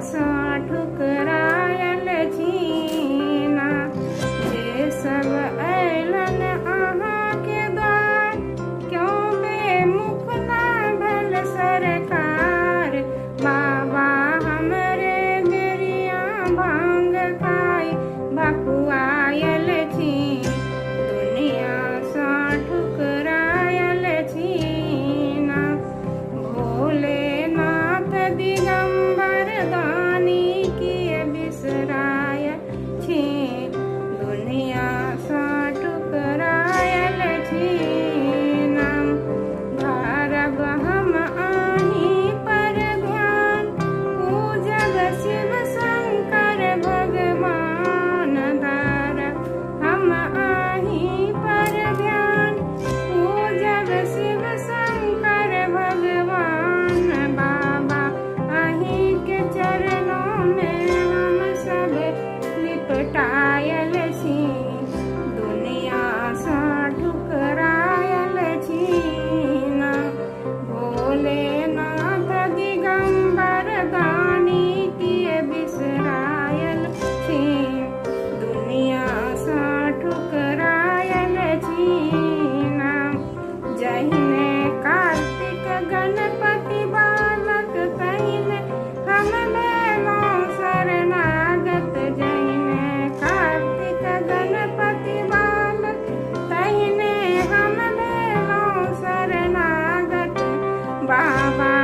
सा ठुकरायल छीना। जे सब अयलन अहाँ के द्वार, क्यों बेमुख ना भल सरकार। बाबा हमरे बेरिया भांग खाई भकुआयल छी। दुनिया सा ठुकरायल छीना। भोलेनाथ दिगंबर दानी किए बिसराय छी। दुनिया सा ठुकरायल छीना। भारब हम आही पर ध्यान, पूजब शिव शंकर भगवान। धारब हम आही पर ध्यान, पूजब शिव शंकर भगवान। बाबा आही के चरणों में हम सब लिपटायल छी। दुनिया सा ठुकरायल छीना। भोलेनाथ दिगंबर दानी किए बिसरायल छी। दुनिया सा ठुकरायल छीना। जहिने कार्तिक गणपति बालक, तहिने हम भेलौं शरणागत। जहिने कार्तिक गणपति बालक, तहिने हम भेलौं शरणागत। बाबा